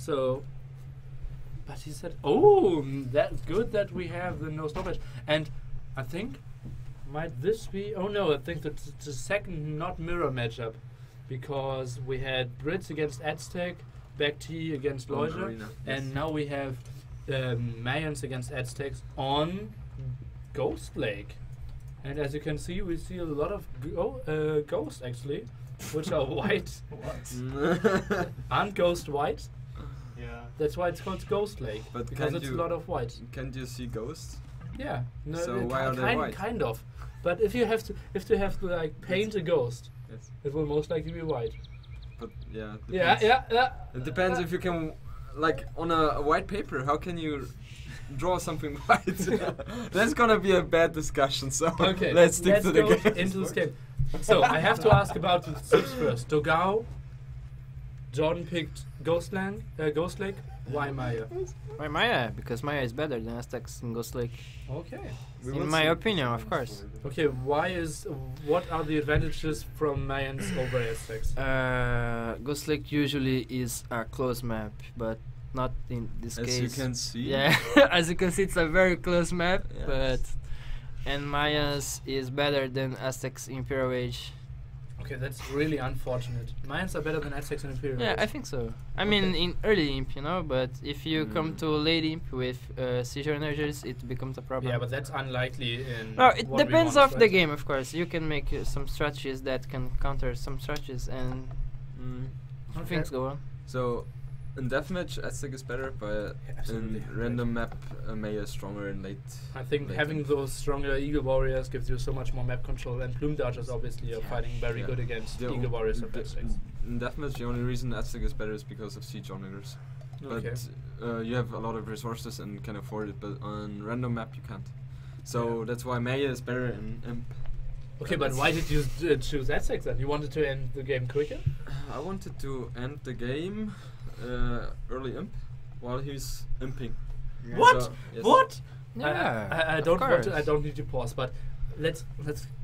So, but he said, "Oh, that's good that we have the no stoppage." And I think might this be? Oh no, I think that's the second not mirror matchup, because we had Brits against Aztec, Back T against Loiser, and now we have Mayans against Aztecs on Ghost Lake. And as you can see, we see a lot of ghosts actually, which are white. What? Aren't ghost white? Yeah. That's why it's called Ghost Lake, But because it's a lot of white. Can't you see ghosts? Yeah. No, So why are they white? Kind of. But if you have to like paint a ghost, Yes. it will most likely be white. But yeah. Yeah. It depends if you can, like on a white paper. How can you draw something white? That's gonna be a bad discussion. So Okay. let's stick to the go game. into this game. So I have to ask about the tips first. Dogao. Jordan picked Ghost Lake. Why Maya? Why Maya? Because Maya is better than Aztecs in Ghost Lake. Okay. In my opinion, of course. Okay. What are the advantages from Mayans over Aztecs? Ghost Lake usually is a close map, but not in this case. As you can see. Yeah, as you can see, it's a very close map. Yes. And Mayas is better than Aztecs Imperial Age. Okay, that's really unfortunate. Mayans are better than Aztecs and Imperial. Yeah, I think so. I mean, in early Imp, but if you come to late Imp with seizure energies, it becomes a problem. Yeah, but that's unlikely in. No, it 1v1s, depends of the right? game, of course. You can make some strategies that can counter some strategies, and things go on. So in deathmatch, Aztec is better, but absolutely. in random map, Maya is stronger in late. I think having those stronger Eagle Warriors gives you so much more map control, and Plume Dodgers obviously are fighting very good against The Eagle Warriors of Aztecs. In deathmatch, the only reason Aztec is better is because of siege onagers. Okay. But you have a lot of resources and can afford it, but on random map you can't. So that's why Maya is better in Imp. Okay, but why did you choose Aztecs then? You wanted to end the game quicker? I wanted to end the game early Imp while he's imping. Yeah. What? So, yes. What? Yeah, I don't want to. I don't need to pause, but let's.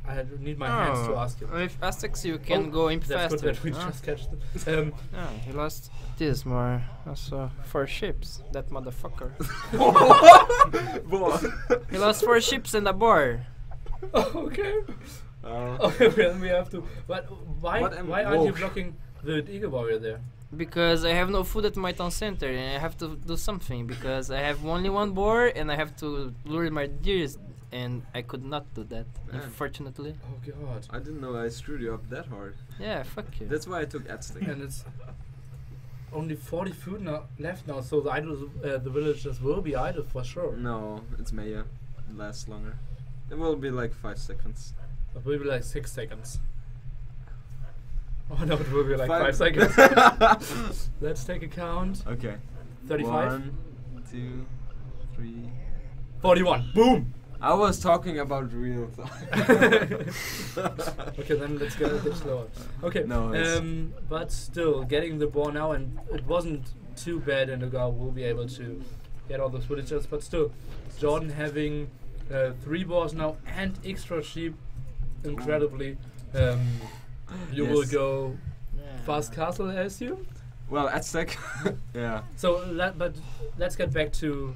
I need my hands to ask you. With Aztecs, you can go Imp that's faster. Good that we just catched it. Yeah, he lost this more. Also, 4 ships. That motherfucker. He lost 4 ships and a boar. Okay. Okay, then we have to. But why aren't you blocking the Eagle Warrior there? Because I have no food at my town center and I have to do something, because I have only 1 boar and I have to lure my deers, and I could not do that, unfortunately. Oh god. I didn't know I screwed you up that hard. Yeah, fuck you. That's why I took Aztec. And it's only 40 food left now, so the villagers will be idle for sure. No, it's Maya. It lasts longer. It will be like 5 seconds. It will be like 6 seconds. Oh no, it will be like 5 5 seconds. Let's take a count. Okay. 35. 1, 2, 3. 41. Boom! I was talking about real Okay, then let's get a bit slower. Okay, No, but still, getting the ball now, and it wasn't too bad, and Dogao will be able to get all those footages, but still, Jordan having 3 balls now and extra sheep, incredibly. You will go fast castle, I assume? Well, Aztec. Yeah. So, but let's get back to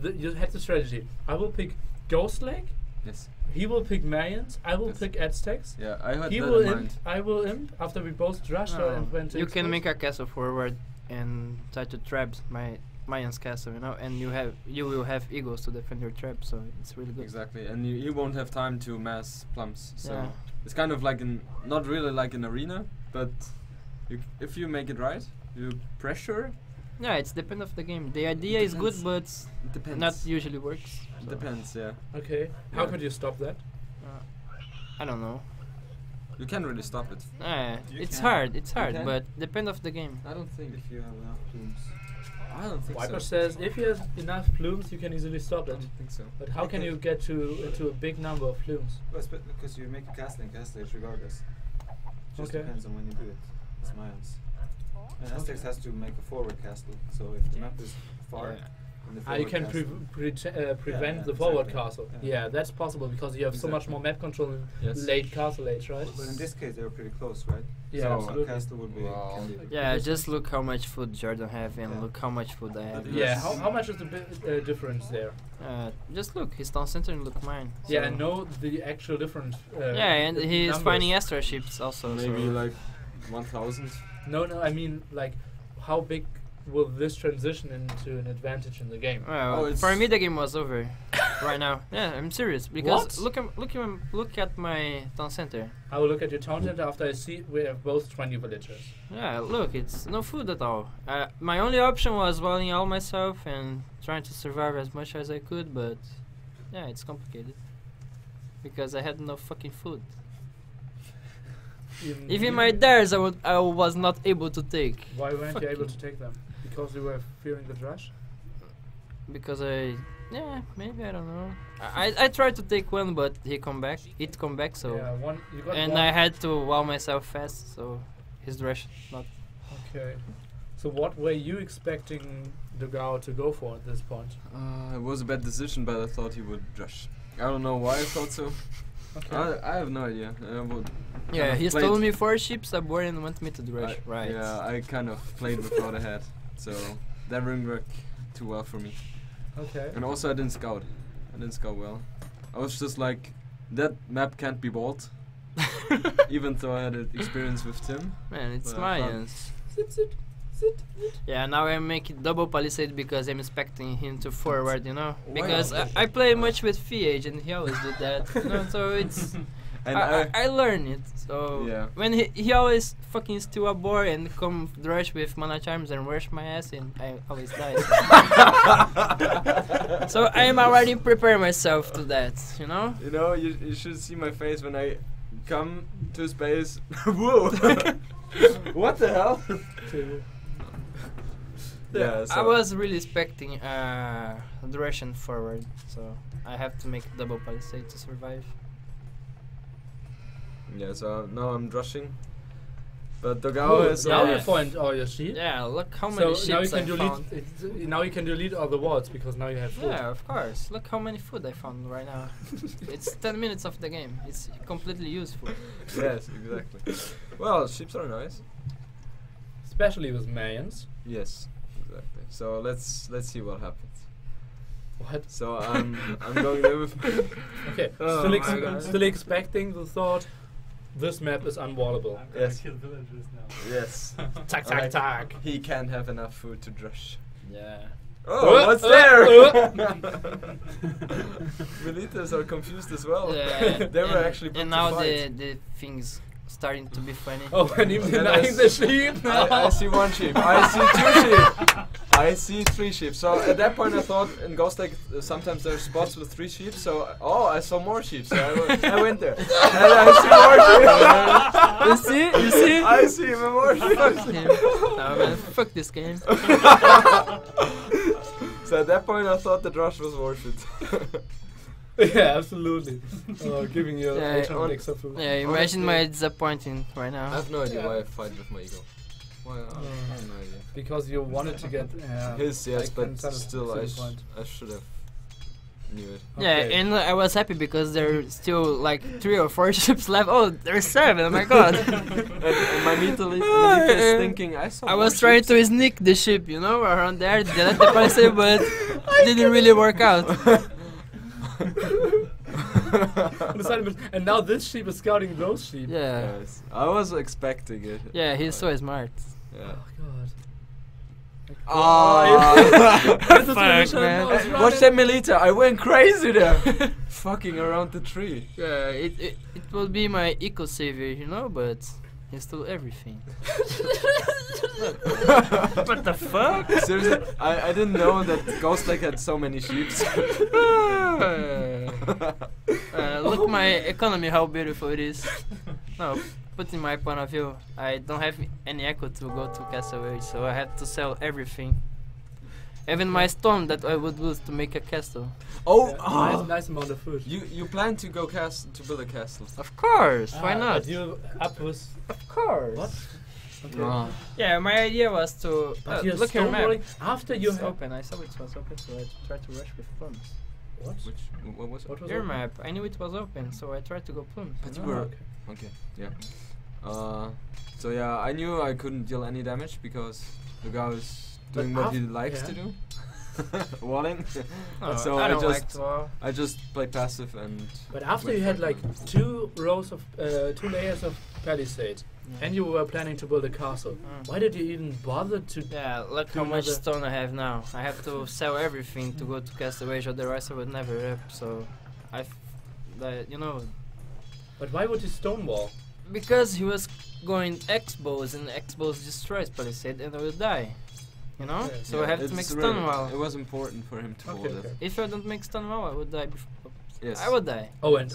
you had the strategy. I will pick Ghost Lake. Yes. He will pick Mayans. I will pick Aztecs. Yeah, I had He that will in imp. mind. I will imp. After we both rushed and went to You can expose. make a castle forward and try to trap my Mayan's castle, and you will have eagles to defend your trap, so it's really good. Exactly, and you won't have time to mass plums. So Yeah. it's kind of like not really like an arena, but if you make it right, you pressure. Yeah, it's depend of the game. The idea is good, but It depends. not usually works. It depends, yeah. Okay. How Yeah. could you stop that? I don't know. You can't really stop it. You It's can. hard. It's You hard, can? but depend of the game. I don't think. If you have enough plumes. I don't think Viper so. says if he has enough plumes, you can easily stop I it. don't think so. But how can you get into a big number of plumes? Well, because you make a castle in castle age regardless. Just Okay. depends on when you do it. It's Mayans. And Aztecs has to make a forward castle, so if the map is far, in the You forward can castle. prevent Yeah, the forward exactly. castle. Yeah. Yeah, that's possible because you have so much Exactly. more map control in Yes. late castle age, right? But in this case, they were pretty close, right? Yeah, So, absolutely. Castle would be. Wow. Can be Yeah, just look how much food Jordan have and Yeah. look how much food I have. But Yeah, Yes. how much is the difference there? Just look, his town center and look mine. Yeah, I So- know the actual difference. Yeah, and he's numbers. finding extra ships also. Maybe so. like 1,000. No, I mean like, how big will this transition into an advantage in the game? Well, Oh, for it's- me the game was over right now. Yeah, I'm serious because What? look at my town center. I will look at your town center after I see we have both 20 villagers. Yeah, look, it's no food at all. My only option was walling out myself and trying to survive as much as I could, but yeah, it's complicated because I had no fucking food. Even my dares I was not able to take Why weren't you able Fucking- to take them? Because you were fearing the rush? because maybe I don't know. I tried to take one, but it come back, so. Yeah, you got And one. I had to wow myself fast, so his rush not. Okay. So what were you expecting Dogao to go for at this point? It was a bad decision, but I thought he would rush. I don't know why I thought so. Okay. I have no idea. Yeah, of he played- stole me 4 ships aboard and wanted me to rush. Right. Yeah, I kind of played with what I had, so that didn't work too well for me. Okay. And also I didn't scout. I didn't scout well. I was just like, that map can't be bought. Even though I had an experience with Tim. Man, it's Well, Mayans. Sit. Yeah, now I make it double palisade because I'm expecting him to forward, you know. Why Because not? I play much with Fiage and he always did that. You know, so it's And I learn it. So Yeah. when he always fucking steal a boar and come rush with mana charms and rush my ass and I always die. So I am already preparing myself to that, you know. You know, you should see my face when I come to space. Whoa! What the hell? Yeah, I was really expecting the Russian forward, so I have to make double palisade to survive. Yeah, so now I'm rushing. But Dogao Oh, has now yeah. you find all your sheep. Yeah, look how So many now you ships I can found. now you can delete all the walls because now you have food. Yeah, of course. Look how many food I found right now. It's 10 minutes of the game. It's completely useful. Yes, exactly. Well, ships are nice. Especially with Mayans. Yes, exactly. So let's see what happens. What? So I'm going there with. Okay. Oh still, my God. still expecting the thought. This map is unwallable. I'm gonna Yes. kill villagers now. Yes. Tack, Alright. tack. He can't have enough food to drush. Yeah. Oh, what's there? Militars are confused as well. Yeah, They were and- actually put And to now fight. the things starting to be funny. Oh, and even Yeah, denying the sheep. I see one sheep. I see 2 sheep. I see 3 sheep. So at that point, I thought in Ghost Lake sometimes there's spots with 3 sheep. So I saw more sheep. So I went there, and I see more sheep. You see? You see? I see even more Fuck sheep. him. No man, fuck this game. So at that point, I thought the rush was worth it. Yeah, absolutely. Giving you Yeah, 800 extra food. Yeah, imagine my disappointing right now. I have no idea why I fight with my ego. Why? I have no idea. Because you wanted to get His, yes, I can but understand still, the I point. should have knew it. Yeah, Okay. and I was happy because there are still like 3 or 4 ships left. Oh, there's 7. Oh my god. And my Milita is thinking, I saw I more was trying sheeps. to sneak the ship, you know, around there, delete the palisade, but it didn't really work out. And now this sheep is scouting those sheep. Yeah. Yes, I was expecting it. Yeah, he's so smart. Yeah. Oh god. Oh, This is Fuck, the man. mission, I was watch that Milita! I went crazy there, fucking around the tree. Yeah, it will be my eco savior, you know, but he stole everything. What the fuck? Seriously, I didn't know that Ghost Lake had so many sheep. Look my economy, how beautiful it is. No, put in my point of view, I don't have any echo to go to Castle Age, so I had to sell everything. Even my stone that I would lose to make a castle. Oh, nice amount of food. You plan to go to build a castle? Of course, why not? But you up with Of course. what? Okay. Yeah, my idea was to But you're look your map. stonewalling after you It's have open. I saw it was open, so I tried to rush with plums. what? What was it? What was Your open? map. I knew it was open, so I tried to go plums. But you you know? were okay. okay. Yeah. So yeah, I knew I couldn't deal any damage because Dogao is But doing what he af- likes yeah. to do, walling. Oh, so I don't like just to wall. I just play passive and. But after wait you for had it like to- 2 rows of 2 layers of palisade, and you were planning to build a castle, why did you even bother to? Yeah, look do how much another- stone I have now. I have to sell everything to go to Castaway, otherwise I would never rep. So, you know, But why would you stonewall? because he was going X-bows and X-bows destroys Palisade and I will die. You know? Okay. So I have to it's make really- stone wall. It was important for him to Okay, hold okay. it. If I don't make stone wall, I would die before. Yes. I would die. Oh, and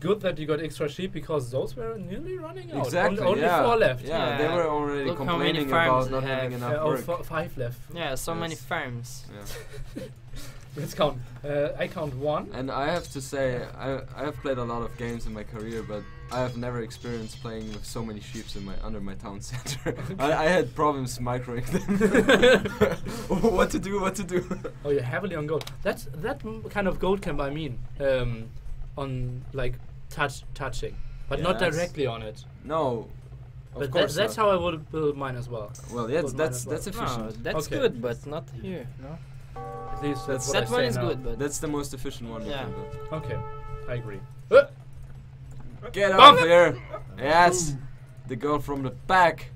good that you got extra sheep because those were nearly running out. Exactly. Only yeah. 4 left. Yeah, they Yeah. were already Look how many complaining farms about not they having have. enough work. 5 left. Yeah, so many Yes. farms. Yeah. Let's count. I count 1. And I have to say, I have played a lot of games in my career, but I have never experienced playing with so many sheep in under my town center. I had problems microing them. What to do? Oh, you're heavily on gold. That kind of gold camp I mean, on like touching, but not Yes. directly on it. No, of But course that's not. how I would build mine as well. Well, yeah, build mine that's as well. that's No, efficient. that's Okay. good, but not here. No. At least That's- what I That one say is now. good, but That's the most efficient one. Yeah. You can build. Okay, I agree. Get up here! Yes, the girl from the back.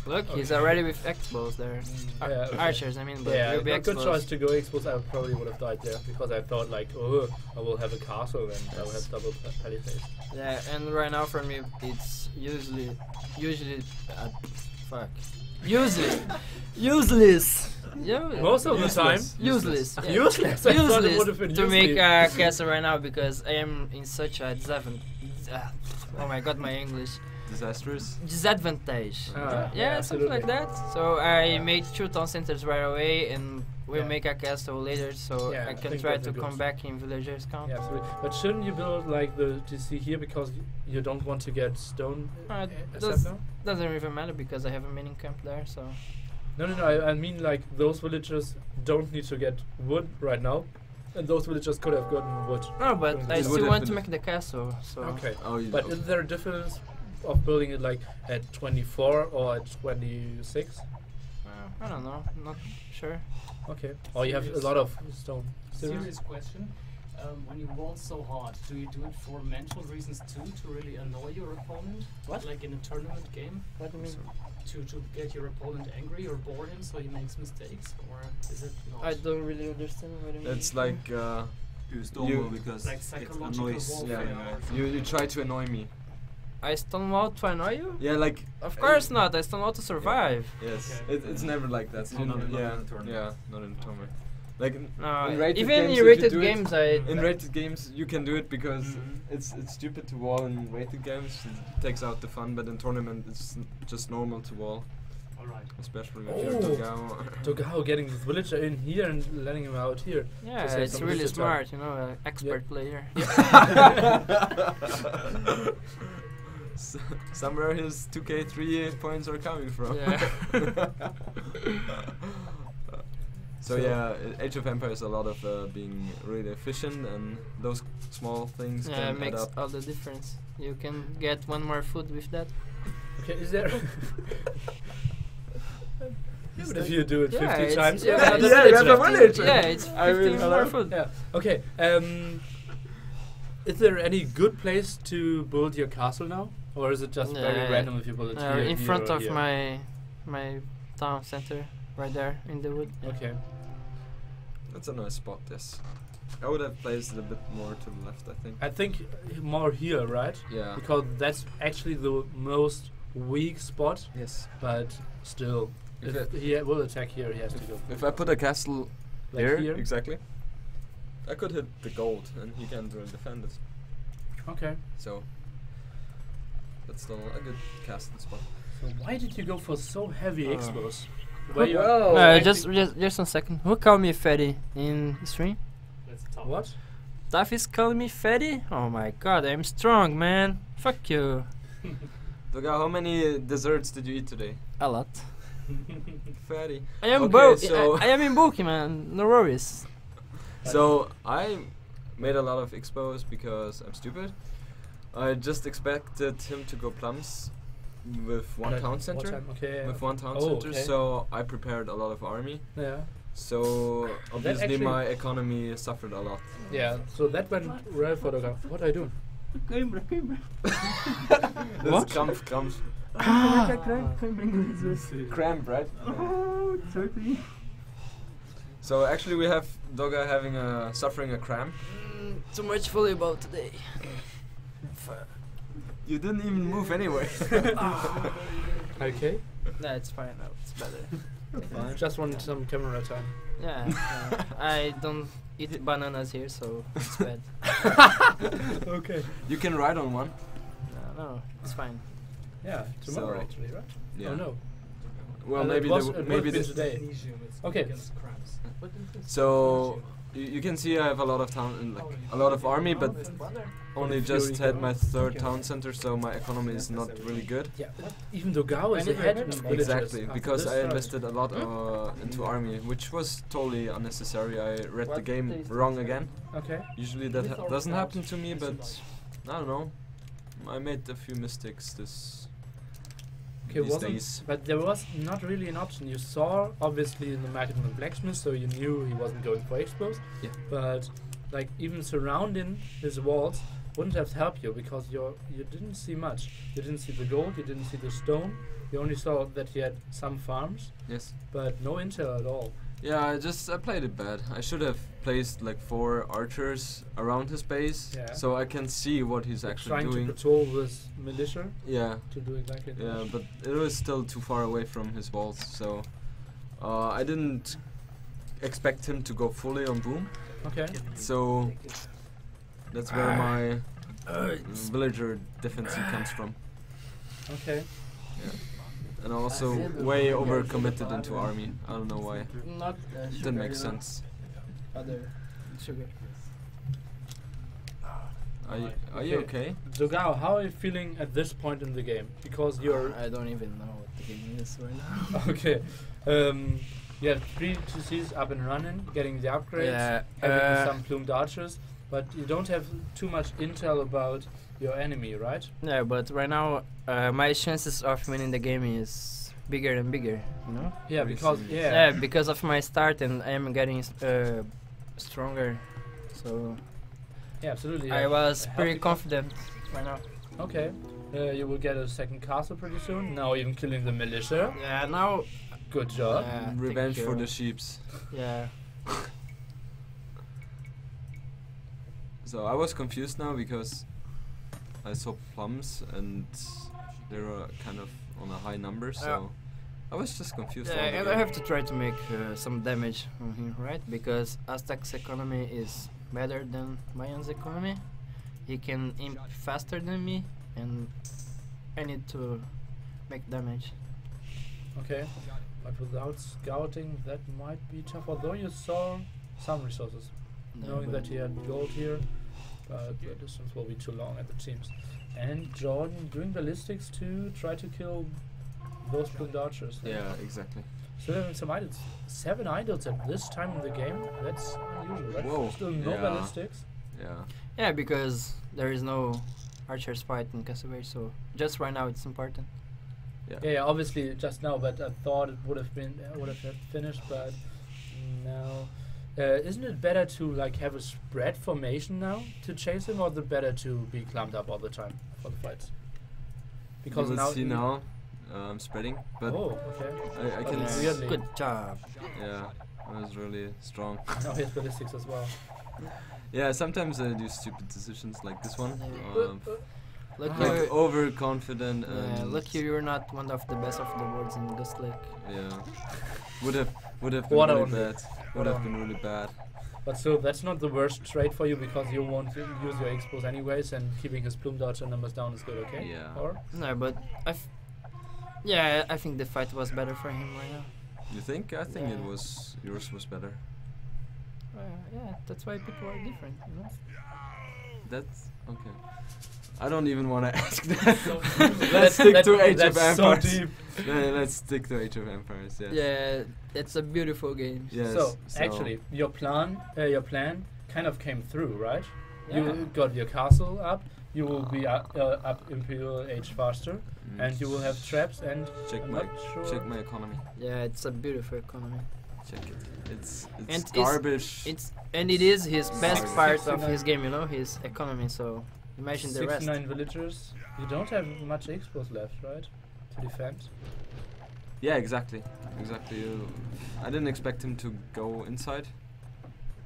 look, he's already with X-bows there. Yeah, okay. Archers, I mean, but Yeah, will be good X-bows. choice to go X-bows. I probably would have died there because I thought like, oh, I will have a castle and I will have double palisades. Yeah, and right now for me it's usually fuck useless. Yeah, Most of the time, useless. Yeah. useless. I thought it would have Useless been to make useless. a castle right now because I am in such a oh my god, my English Disastrous. disadvantage. Ah, Yeah, something like that. So I made 2 town centers right away, and we'll Yeah. make a castle later, so Yeah, I I can think try that's to a good- come back in villagers count. Yeah, absolutely. But shouldn't you build like the DC here because you don't want to get stone? Doesn't even matter because I have a mining camp there, so. No. I mean like those villagers don't need to get wood right now, and those villagers could have gotten wood. No, but It I would still have want to been- make the castle, so. Okay. Oh, you But know. is there a difference of building it like at 24 or at 26? I don't know, not sure. Okay. Or you have a lot of stone. Serious question. When you roll so hard, do you do it for mental reasons too, to really annoy your opponent? What? Like in a tournament game? What do you mean? To get your opponent angry or bore him so he makes mistakes? Or is it not? I don't really understand what you mean. It's like You stonewall You- because Like it psychological annoys. warfare. yeah, you try to annoy me. I stonewall to annoy you? Yeah, like Of course not, I stonewall to survive. yes, Okay. it's never like that. It's not in yeah, a tournament. yeah, not in a tournament. Like No, in rated even games, in if you rated do it- games, in rated games you can do it because Mhm. it's stupid to wall in rated games. It takes out the fun, but in tournament it's just normal to wall, Alright. especially if you're Oh. Dogao. Dogao getting this villager in here and letting him out here. Yeah, To save it's some really villager time. smart, you know, expert player. Somewhere his 2k3 points are coming from. Yeah. So yeah, Age of Empires a lot of being really efficient, and those small things Yeah, can it add makes up. all the difference. You can get 1 more food with that. Okay, is there? Yeah, but if you do it 50 it's- times, yeah, Yeah, it's yeah, you have a 50 villager. Yeah, it's I mean, 50 hello? more food. yeah. Okay. Is there any good place to build your castle now, or is it just very Yeah, random if you build it here, In here, front or of here? my town center, right there in the wood. Yeah. Okay. That's a nice spot. Yes, I would have placed it a bit more to the left. I think. I think more here, right? Yeah. Because that's actually the most weak spot, Yes. but still, If if he will attack here, he has to go. If I put a castle Like here, here? exactly, I could hit the gold, and he can't really defend it. Okay. So that's still a good castle spot. So why did you go for so heavy Uh, expos? Just 1 second. Who called me fatty in stream? That's tough. What? Duff is calling me fatty? Oh my god, I'm strong, man. Fuck you. Dogao, how many desserts did you eat today? A lot. Fatty. I am Okay, broke. so- I am in bulky, man. No worries. So I made a lot of expos because I'm stupid. I just expected him to go plums with one At town what center. time? Okay. With one town Oh, center, okay. so I prepared a lot of army. Yeah. So obviously actually- my economy suffered a lot. Yeah. So that went well for the guy. What are you doing? That's Krampf. Cramp, right? So actually we have Doga suffering a cramp. Too much volleyball today. You didn't even move anyway. Okay. Nah, it's fine now. It's better. Just want some camera time. Yeah. I don't eat bananas here, so it's bad. Okay. You can ride on one. No, it's fine. Yeah. Tomorrow So- actually, right? Yeah. Oh no. Well, And maybe it was- the, it maybe was the, today. Okay. So you can see I have a lot of a lot of army, but only just Fury had my third town center, so my economy is not really good. Yeah. But even Dogao is ahead in villages Exactly, after because this I start. invested a lot into army, which was totally unnecessary. I read the game wrong again. Okay. Usually that doesn't happen to me, but I don't know. I made a few mistakes Okay, these wasn't, days. but there was not really an option. You saw obviously in the market in the blacksmith, so you knew he wasn't going for expos. Yeah. But like even surrounding his walls wouldn't have helped you because you didn't see much. You didn't see the gold. You didn't see the stone. You only saw that he had some farms, Yes. but no intel at all. Yeah, I played it bad. I should have placed like 4 archers around his base, Yeah. so I can see what he's actually Trying doing. to patrol this militia Yeah, to do exactly that. yeah, but it was still too far away from his walls, so I didn't expect him to go fully on boom. Okay. So that's where my villager defensive comes from. Okay. And also way over committed into army. I don't know why. Not Didn't make sense. Other sugar. Are you okay? Dogao, how are you feeling at this point in the game? Because you're I don't even know what the game is right now. okay. You have 3 TCs up and running, getting the upgrades, Yeah, having some plumed archers, but you don't have too much intel about your enemy, right? Yeah, but right now my chances of winning the game is bigger and bigger. You know? Yeah, because Yeah, because of my start and I am getting stronger. So yeah, absolutely. I yeah. was Healthy pretty confident right now. Okay. You will get a second castle pretty soon. Now even killing the militia. Yeah, now. Good job. Thank Revenge for you. the sheeps. Yeah. So I was confused now because I saw plums and they were kind of on a high number, so I was just confused. Yeah, all the and I game. have to try to make some damage on him, right? Because Aztec's economy is better than Mayan's economy. He can imp faster than me, and I need to make damage. Okay. But without scouting, that might be tough. Although you saw some resources, knowing that he had gold here, but the distance will be too long at the teams. And Jordan doing ballistics to try to kill those plumed archers. Yeah, exactly. Still having some idols. 7 idols at this time in the game. That's unusual, right? Whoa. Still no Yeah. ballistics. Yeah. Yeah, because there is no archers fight in Castlevania, so just right now it's important. Yeah, obviously just now, but I thought it would have finished, but no. Isn't it better to like have a spread formation now to chase him, or the better to be clumped up all the time for the fights? Because you will now see now I'm spreading, but oh, okay. I can Yeah. see. Weirdly. Good job. Yeah, I was really strong. Now he has ballistics as well. Yeah, sometimes I do stupid decisions like this one. Look, Like you, overconfident and look, you're not one of the best of the boards in Ghost Lake. yeah, would have been Water really only. bad. Would Water have been really bad. But still, that's not the worst trade for you because you won't use your expos anyways, and keeping his plume dodger numbers down is good, okay? Yeah. Or No, but yeah, I think the fight was better for him right now. You think? I think it Yeah. was yours was better. Yeah, that's why people are different, you know. That's okay. I don't even want to ask that. So Let's stick to Age of that's so Empires. deep. Let's stick to Age of Empires. Yes. Yeah, it's a beautiful game. Yes. So actually, your plan kind of came through, right? You got your castle up. You will be up Imperial Age faster, and you will have traps. And check I'm my not sure. check my economy. Yeah, it's a beautiful economy. Check it. It's And garbage. It is his best Garbage. part of 69. his game, you know, his economy. So imagine the rest. 69 villagers. You don't have much expos left, right? To defend. Yeah, exactly. I didn't expect him to go inside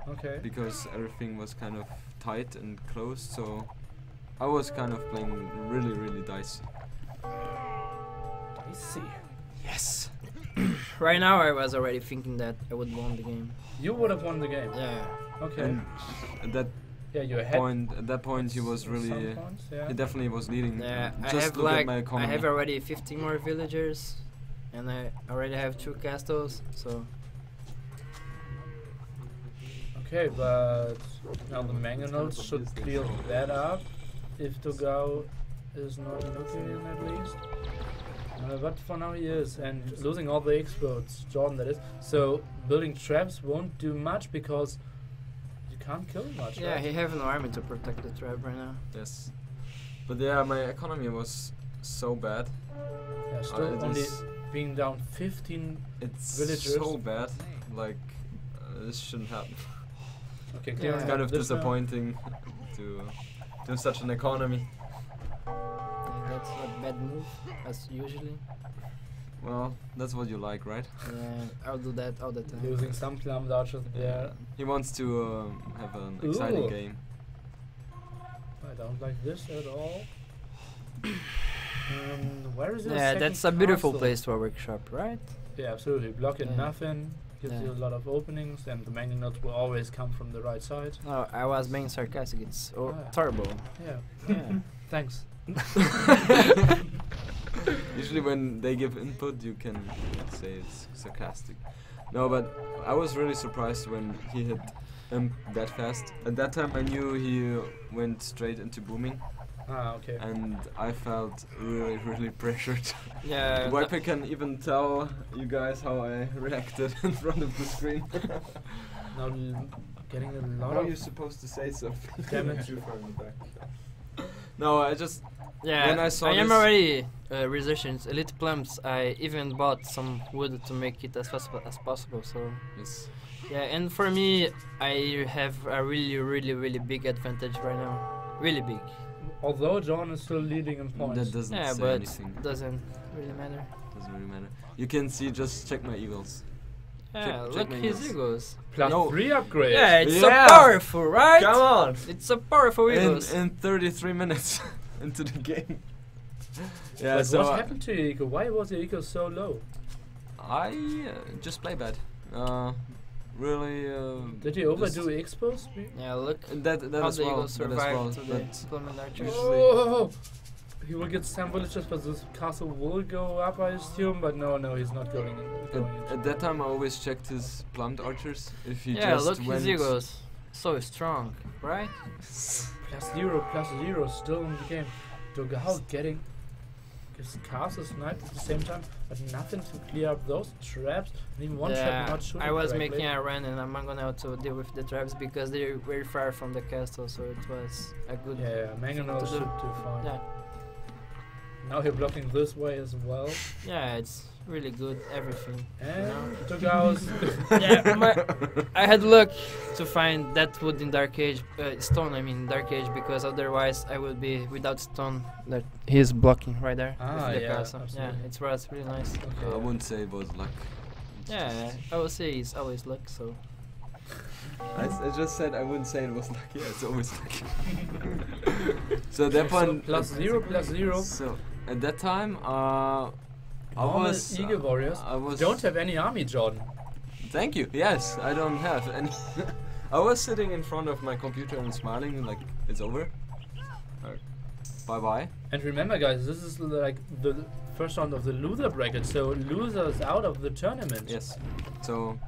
Okay. because everything was kind of tight and closed. So I was kind of playing really dicey. I see. Yes. Right now, I was already thinking that I would win the game. You would have won the game. Yeah. Okay. And at that yeah, you had point, he was some really. points, yeah. He definitely was leading. Yeah, I Just have look at like my I economy. have already 50 more villagers, and I already have 2 castles. So Okay, but now the Mangonels should clear that up if Dogao is not looking in at least. But for now he is, and losing all the experts, Jordan that is. So building traps won't do much because you can't kill much. yeah, right? he have an army to protect the trap right now. Yes. But yeah, my economy was so bad. Yeah, still it only is- being down 15. It's Villagers. so bad. Like this shouldn't happen. Okay, Yeah. clearing It's kind up of this now. disappointing to have such an economy. Yeah, that's a bad move, as usually. Well, that's what you like, right? Yeah, I'll do that all the time. Losing some plum archers there. He wants to have an exciting Ooh. game. I don't like this at all. Where is your Yeah, second that's a beautiful castle? place for a workshop, right? Yeah, absolutely. Blocking Yeah. nothing gives Yeah. you a lot of openings, and the Mangonels will always come from the right side. No, I was being sarcastic. It's Ah. terrible. Yeah. Yeah. Thanks. Usually when they give input, you can say it's sarcastic. No, but I was really surprised when he hit that fast. At that time, I knew he went straight into booming, Ah, okay. and I felt really pressured. Yeah. Wiper can even tell you guys how I reacted in front of the screen. Now getting a lot How are of you supposed to say something? damage. Too far in the back. No, I just Yeah, When I saw am this- already resistance elite plums. I even bought some wood to make it as fast as possible. So yes. yeah, and for me, I have a really big advantage right now. Really big. Although John is still leading in points. That doesn't Yeah, say but anything. doesn't really matter. Doesn't really matter. You can see. Just check my eagles. Yeah, check look my his eagles. eagles. Plus No. 3 upgrades. Yeah, it's Yeah. so powerful, right? Come on! It's so powerful eagles. In 33 minutes into the game. Yeah. But so what happened to your eco? Why was your eco so low? I just play bad. Really. Did you overdo expos? Yeah, look That how as the well. eagles That as survive well. to the But implement archers. Oh, he will get some villagers, but this castle will go up, I assume. But no, he's not going in. at that time, I always checked his plumbed archers. If he Yeah, just look went. his eagles. So strong, right? +0 still in the game. Dogao getting his castle sniped at the same time, but nothing to clear up those traps. And even one trap not shooting I was correctly. making a run and I'm gonna to deal with the traps because they're very far from the castle, so it was a good. Yeah, Mangonel to do. should do fine. Yeah, Now you're blocking this way as well. yeah, it's really good. Everything. And Dogao's Yeah, I had luck to find that wood in Dark Age, stone. I mean Dark Age, because otherwise I would be without stone. That he's blocking right there Ah, with the yeah, castle. absolutely. Yeah, it was really nice. I wouldn't say it was luck. Yeah, I would say it's always luck. So I just said I wouldn't say it was luck. Yeah, it's always luck. So at that point, +0. So at that time, I Normal was. Eagle Warriors I was. don't have any army, John. Thank you. Yes, I don't have any. I was sitting in front of my computer and smiling like it's over. bye bye. And remember, guys, this is like the first round of the loser bracket, so losers out of the tournament. Yes. So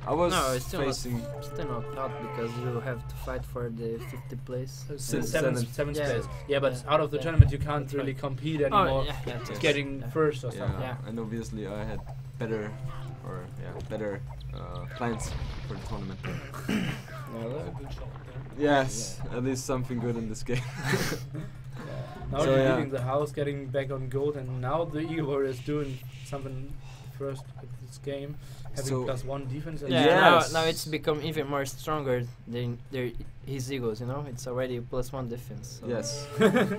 I was No, it's still facing. Still not out because you have to fight for the 50th place. Seventh Yeah. place. Yeah, but Yeah. out of the Yeah. tournament, you can't That's really right. compete Oh, anymore. yeah, yeah, Yes. Getting yeah. first or Yeah, something. Yeah. and obviously I had better plans for the tournament. Good shot there. Yes, at least something good in this game. Now So, you're yeah. leaving the house, getting back on gold, and now the Eagle Warriors doing something first at this game, having So- +1 defense. And Yeah, Yes. now it's become even more stronger than his egos, you know? It's already +1 defense. So Yes,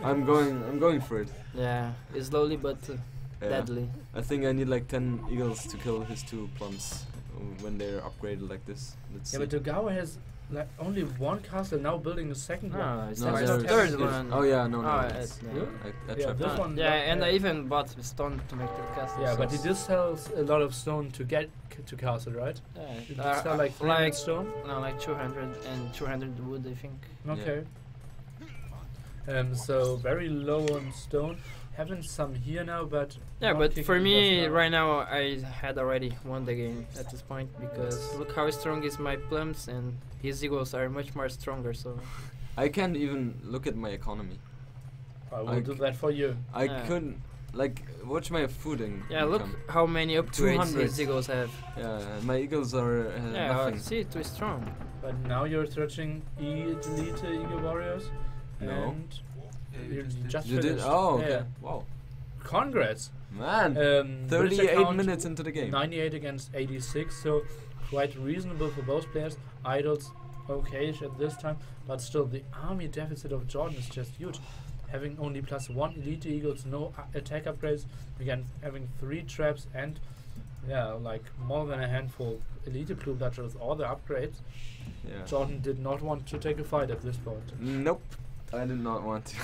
I'm going for it. Yeah, it's slowly but Yeah. deadly. I think I need like 10 eagles to kill his 2 plums when they're upgraded like this. Let's Yeah, see. but Dogao has like only one castle, now building a second one. No, it's No, the there's- third there's- one. Oh yeah, no, Oh, it's- yeah. Really? I Yeah, tried this that. one. Yeah, and I even bought stone to make the castle. Yeah, so but he it's- just sells a lot of stone to get to castle, right? He Yeah, just sell like 300 like stone. no, like 200 and 200 wood, I think. Okay. So very low on stone. Having some here now, but Yeah, not but kicking for the me dust now. right now, I had already won the game at this point because look how strong is my plums and his eagles are much more stronger. So I can't even look at my economy. I will I do c- that for you. I Yeah. couldn't like watch my food yeah, look income. how many upgrades 200. his eagles have. Yeah, my eagles are Yeah, nothing. see, too strong. But now you're searching Elite Eagle Warriors. No. And Yeah, you just did. just You did? finished. Oh, okay. Yeah. Wow. Congrats. Man, British 38 account, minutes into the game. 98 against 86, so quite reasonable for both players. Idols okay-ish at this time, but still the army deficit of Jordan is just huge. Having only +1 elite eagles, no attack upgrades, again having 3 traps and yeah, like more than a handful elite plume dodgers with all the upgrades. Yeah. Jordan did not want to take a fight at this point. Nope. I did not want to.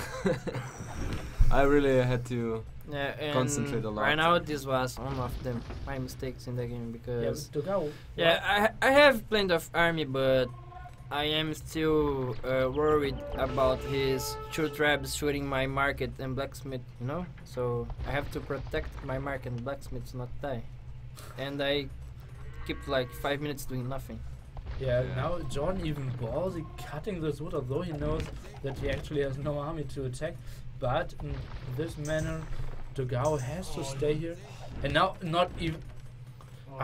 I really had to. Yeah, and Concentrate a lot. right now this was one of my mistakes in the game Yeah, because to go. yeah, I have plenty of army, but I am still worried about his two traps shooting my market and blacksmith, you know? So I have to protect my market and blacksmiths not die. And I keep like 5 minutes doing nothing. Yeah, Yeah. now Jordan even ballsy cutting this wood, although he knows that he actually has no army to attack. But in this manner, Dogao has to stay here. And now, not even.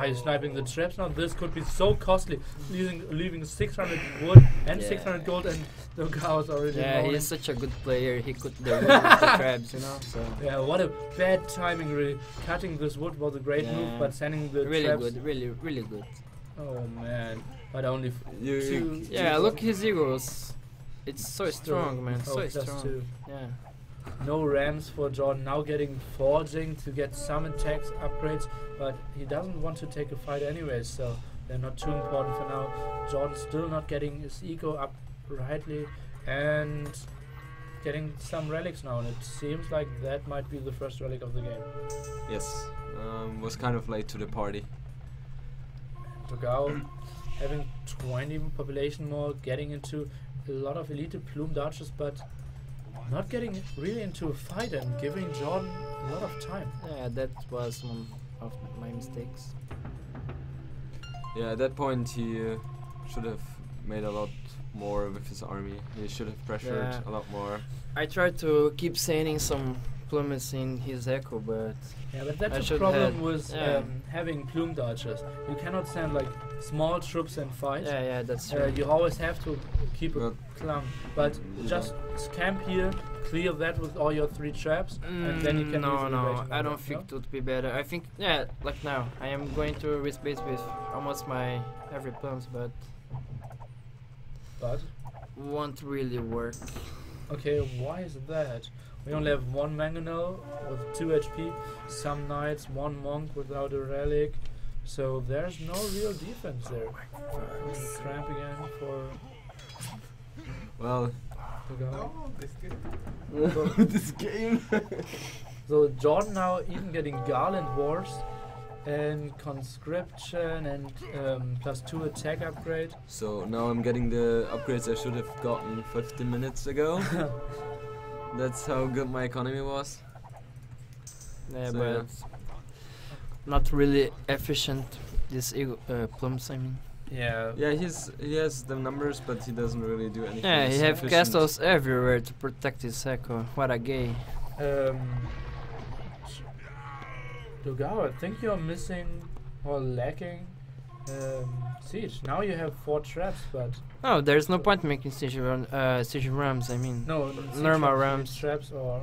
He's sniping the traps now. This could be so costly. Leaving 600 wood and Yeah. 600 gold, and Dogao's already Yeah, rolling. he's such a good player. He could the wood with the traps, you know? So Yeah, what a bad timing, really. Cutting this wood was a great move, Yeah. but sending the really traps. good, really good. Oh man. But only You- Yeah, look his eagles. It's so strong, man. So plus strong. 2. Yeah. No rams for Jordan, now getting forging to get some attacks upgrades, but he doesn't want to take a fight anyways, so they're not too important for now. Jordan still not getting his eco up rightly and getting some relics now, and it seems like that might be the first relic of the game. Yes. Was kind of late to the party. Dogao having 20 population more, getting into a lot of elite plume dodges, but not getting really into a fight and giving Jordan a lot of time. Yeah, that was one of my mistakes. Yeah, at that point he should have made a lot more with his army. He should have pressured Yeah. a lot more. I tried to keep sending some plumes in his echo, but Yeah, but I that's a should problem have- with yeah. having plume dodgers. You cannot send like small troops and fight. yeah, that's true. You always have to keep a But clump. But you just camp here, clear that with all your 3 traps, and then you can no, easily no, wait I another, don't think no? it would be better. I think, yeah, like now, I am going to risk base with almost my every plums, but But won't really work. okay, why is that? We only have 1 mangonel with 2 HP, some knights, 1 monk without a relic, so there's no real defense there. Cramp again for well, Dogao. this game. So Jordan now even getting Garland Wars and Conscription and +2 attack upgrade. So now I'm getting the upgrades I should have gotten 15 minutes ago. That's how good my economy was. Yeah, So, but not really efficient. This plums, I mean. Yeah. Yeah, he has the numbers, but he doesn't really do anything. Yeah, he have efficient. castles everywhere to protect his echo. What a gay. Dogao, I think you're missing or lacking siege. Now you have 4 traps, but Oh, there's no point making siege rams. I mean, no normal siege rams. traps or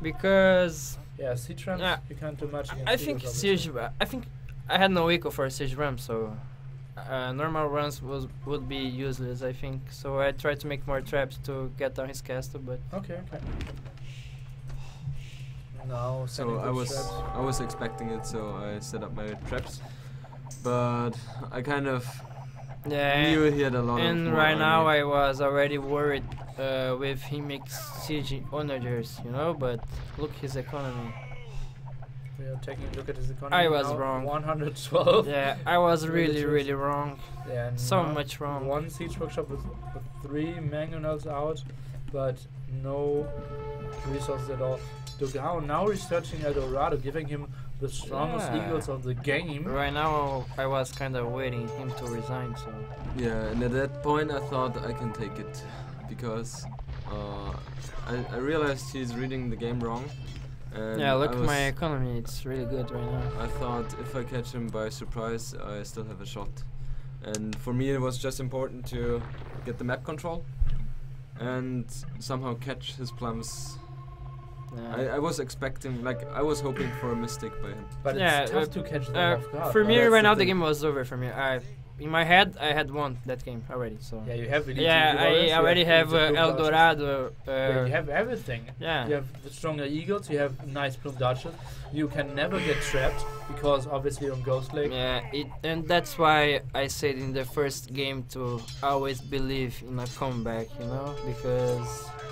because siege rams. Yeah, You can't do much. I think against siege. obviously. I think I had no eco for a siege ram, so normal runs would be useless. I think so. I tried to make more traps to get down his castle, but Okay. Now So sending I those was traps. expecting it, so I set up my traps. But I kind of yeah. knew he had a lot of And more right now army. I was already worried with him make siege onagers, you know. But look his economy. We are taking a look at his economy. I was now, wrong. 112. Yeah, I was really Villagers. really wrong. Yeah, and So now much wrong. 1 siege workshop with 3 mangonels out, but no resources at all. Dogao now researching El Dorado, giving him the strongest Yeah. eagles of the game. Right now I was kind of waiting him to resign. So Yeah, and at that point I thought I can take it because I realized he's reading the game wrong. And yeah, look I at my was- economy. It's really good right now. I thought if I catch him by surprise, I still have a shot. And for me, it was just important to get the map control and somehow catch his plums. Yeah. I was expecting, like, I was hoping for a mistake by him. But Yeah, it's tough to catch them off guard. for me That's right now thing. the game was over for me. In my head I had won that game already. So Yeah, you have elite yeah, eagle warriors, I you already have elite plume El dodgers. Dorado. Yeah, you have everything. Yeah. You have the stronger eagles, you have nice plume dodgers. You can never get trapped because obviously on Ghost Lake. Yeah, and that's why I said in the first game to always believe in a comeback, you know, because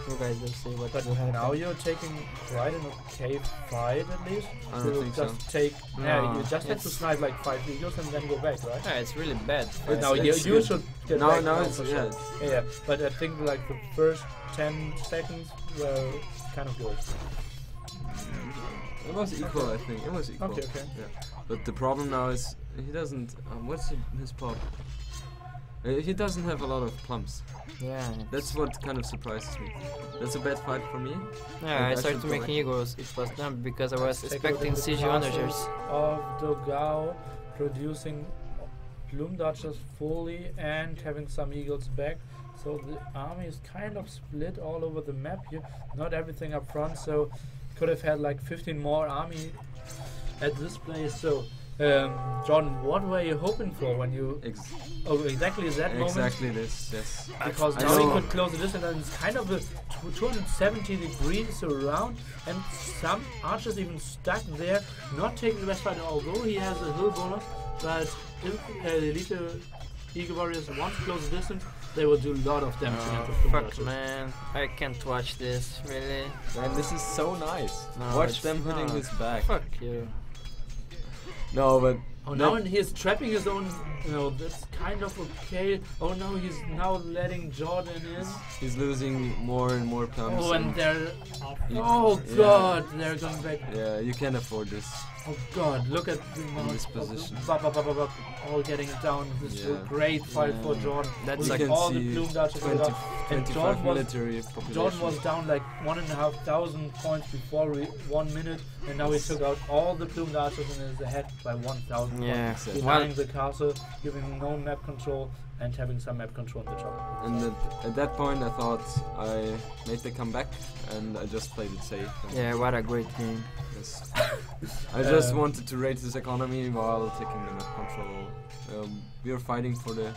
you guys will see what But will happen. now you're taking quite an okay fight at least. I don't You think just so. take. Yeah, No, you just have to it's- snipe like 5 eagles and then go back, right? Yeah, it's really bad. But now it's you good. should get Now, back now now it's, for yeah, sure. Yeah, but I think like the first 10 seconds were kind of good. it was equal, I think. It was equal. Okay. Yeah. But the problem now is he doesn't. What's his plot? He doesn't have a lot of plums. Yeah. That's what kind of surprises me. That's a bad fight for me. Yeah, I I started should making go eagles. It was done because I was Take a look expecting at the siege castles onagers. of Dogao producing plume dodgers fully and having some eagles back. So the army is kind of split all over the map here. Not everything up front, so could have had like 15 more army at this place. So John, what were you hoping for when you exactly that moment? Exactly this. Yes. Because I now he know. could close the distance and it's kind of a 270 degrees around and some archers even stuck there, not taking the best fight, although he has a hill bonus, but if elite eagle warriors want to close the distance, they will do a lot of damage against the plume Fuck archers. man, I can't watch this, really. Man, this is so nice. No, Watch it's them hitting not. his back. Fuck you. No, but Oh, now he's trapping his own, that's kind of okay. Oh no, he's now letting Jordan in. he's losing more and more plums. Oh, and they're, You- oh yeah. god, they're going back. Yeah, you can't afford this. Oh god, look at the amount this of- position. all getting down. This is a Yeah. great fight for Yeah. Jordan. That's With you like can all the see plume dodgers 20, and 25 Jordan was, military population. Jordan was down like 1,500 points before 1 minute, and now he took out all the plume dodgers and is ahead by 1,000 Yeah. points. Exactly. Denying the castle, giving no map control, and having some map control in the top. And at that point, I thought I made the comeback, and I just played it safe. and Yeah, what a great game. yes. I just wanted to raise his economy while taking the map control. We were fighting for the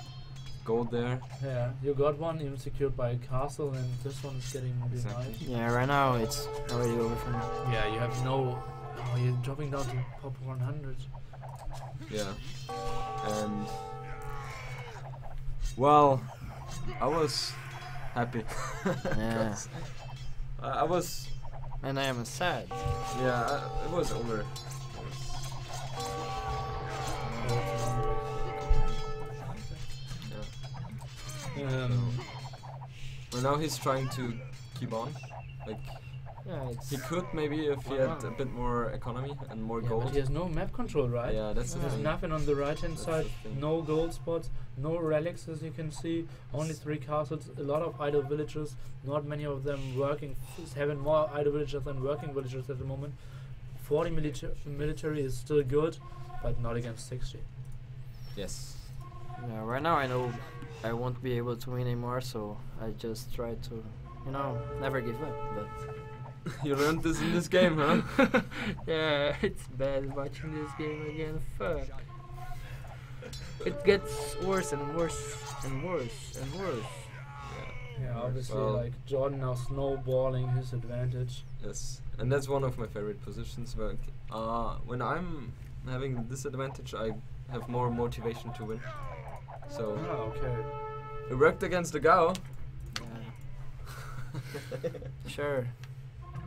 gold there. Yeah, you got one even secured by a castle, and this one is getting Exactly. behind. Yeah, right now it's already over for me. Yeah, you have no. Oh, you're dropping down to pop 100. Yeah. And well, I was happy. Yeah. I was. And I am sad. Yeah, it was over. Um, Well, now he's trying to keep on. Like Yeah, it's he could maybe if he had a bit more economy and more Yeah, but gold. he has no map control, right? Yeah, that's the There's thing. nothing on the right hand That's side, the thing. no gold spots, no relics as you can see, only 3 castles, a lot of idle villagers, not many of them working, having more idle villagers than working villagers at the moment. 40 military is still good, but not against 60. Yes. yeah. Right now I know I won't be able to win anymore, so I just try to, never give up. But You learned this in this game, huh? yeah, it's bad watching this game again. Fuck. It gets worse and worse and worse and worse. Yeah, obviously, Well- like Jordan now snowballing his advantage. Yes, and that's one of my favorite positions. But when I'm having the disadvantage, I have more motivation to win. So Okay. it worked against the Gao. Yeah. Sure.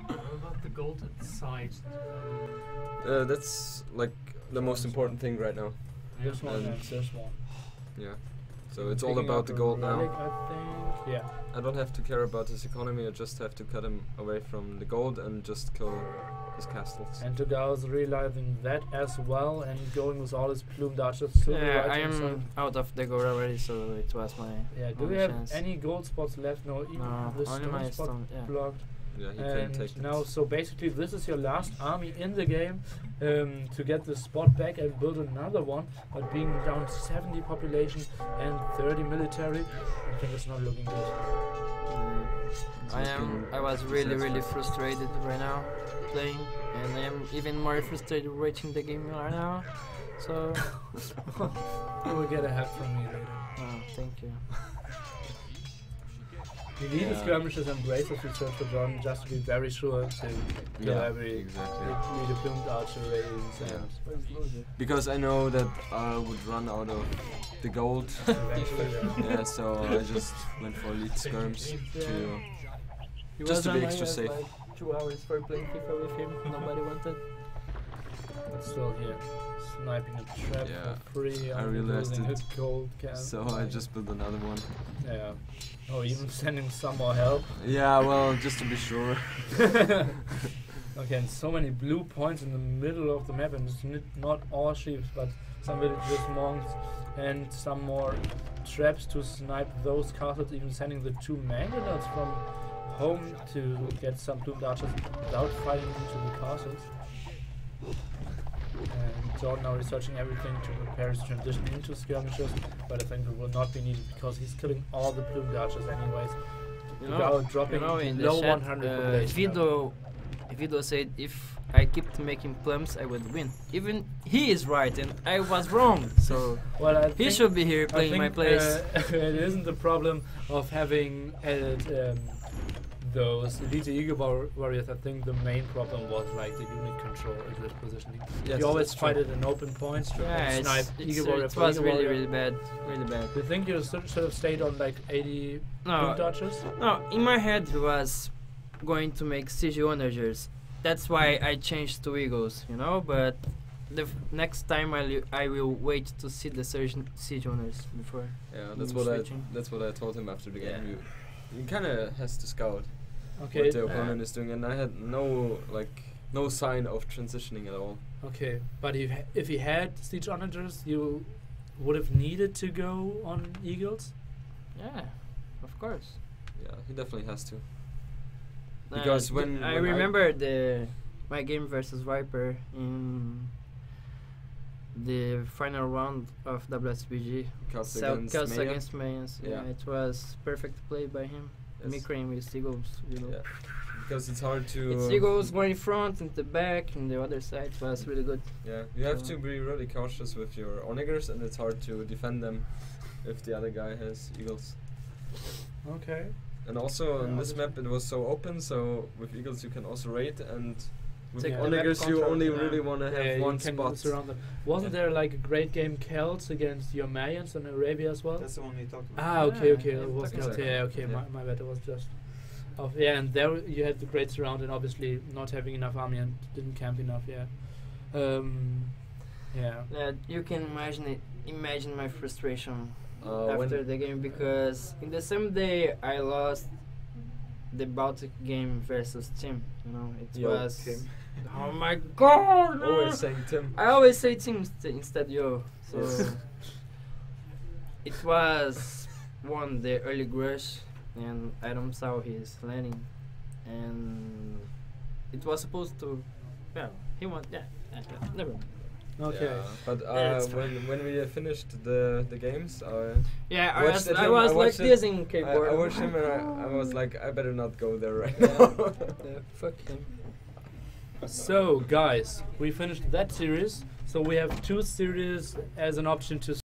What about the gold side? That's like the most important thing right now. This one And- and this one. Yeah. So it's all Picking about up the a gold relic, now. I think. Yeah. I don't have to care about his economy. I just have to cut him away from the gold and just kill his castles. And Dogao's realizing that as well and going with all his plumed archers to the Yeah, right I hand side. am out of the goal already, so it was my Yeah, do only we have chance. any gold spots left? No, even No, the only stone my spot stone. Yeah. blocked. Yeah, he couldn't take And now, it. so basically, this is your last army in the game to get the spot back and build another one. But being down 70 population and 30 military, I think it's not looking good. I was really frustrated right now playing, and I am even more frustrated watching the game right now. So, You will get a hat from me later. thank you. We need the Yeah. skirmishes and braces we search for John just to be very sure to kill every exactly. lead the plumed archer ratings and Because I know that I would run out of the gold. eventually. Yeah, so I just went for elite skirms to. He Just was to be online extra as safe. Like 2 hours for playing FIFA with him. Nobody wanted. But still here, sniping a trap Yeah, for free. I only realized losing it. a gold can. So I just built another one. Yeah. Oh, even sending some more help. Yeah, well, just to be sure. Okay, and so many blue points in the middle of the map, and it's not all sheep, but some villagers, monks, and some more traps to snipe those castles, even sending the 2 mangonels from home to get some plumed archers without fighting into the castles. And Jordan now researching everything to prepare his transition into skirmishes, but I think it will not be needed because he's killing all the plumed archers anyways. Dogao dropping in the below chat, 100 population now. Vido said if I kept making plums, I would win. Even he is right, and I was wrong. So Well, I he think should be here I playing my think, place. it isn't the problem of having added those elite eagle warriors. I think the main problem was like the unit control in this positioning. Yes, you always that's fight true. at an open point, Yeah, and snipe eagle warrior it for was eagle really, warrior. really bad. Really bad. Do you think you should have stayed on like 80 plumed No, archers? no, in my head it was going to make siege onagers. That's why I changed to eagles, but the next time I will wait to see the siege owners before. Yeah, that's Switching. what I told him after the Yeah. game. You kind of has to scout Okay. what the opponent is doing, and I had no sign of transitioning at all. Okay, but if he had siege onagers, you would have needed to go on eagles. Yeah, of course. Yeah, he definitely has to. Because when I I- remember my game versus Viper in the final round of WSVG, Cast Chaos Maya. against Mayans. Yeah, Yeah. it was perfect play by him. Yes. Microing with eagles, Yeah. Because it's hard to. It's eagles going in front and the back and the other side was really good. Yeah, you have to be really cautious with your onagers, and it's hard to defend them if the other guy has eagles. Okay. And also Yeah, on this obviously. map it was so open, so with eagles you can also raid, and with Take the map onagers you control, only yeah. really want to have Yeah, one you can spot. surround them. Wasn't Yeah. there like a great game Celts against your Mayans in Arabia as well? That's the one we talked about. Ah, okay, Yeah, okay, yeah, it was talking Celts. about Yeah, that. okay, Yeah. my bad. It was just. Yeah, and there you had the great surround, and obviously not having enough army and didn't camp enough. Yeah. Yeah. You can imagine my frustration When after the game, because in the same day I lost the Baltic game versus Team. You know, it Yo, was. Tim. Oh my God! Always saying Tim. I always say Team instead yo. So Yes. it was the early Grush, and I don't saw his landing, and it was supposed to. Well, he won. Yeah, never mind. Okay. Yeah, but That's when we finished the games, Yeah, Watched it I him, was I like watched it. this in keyboard. I watched him and I was like, I better not go there right Yeah. now. Fuck him. So, guys, we finished that series. So we have 2 series as an option to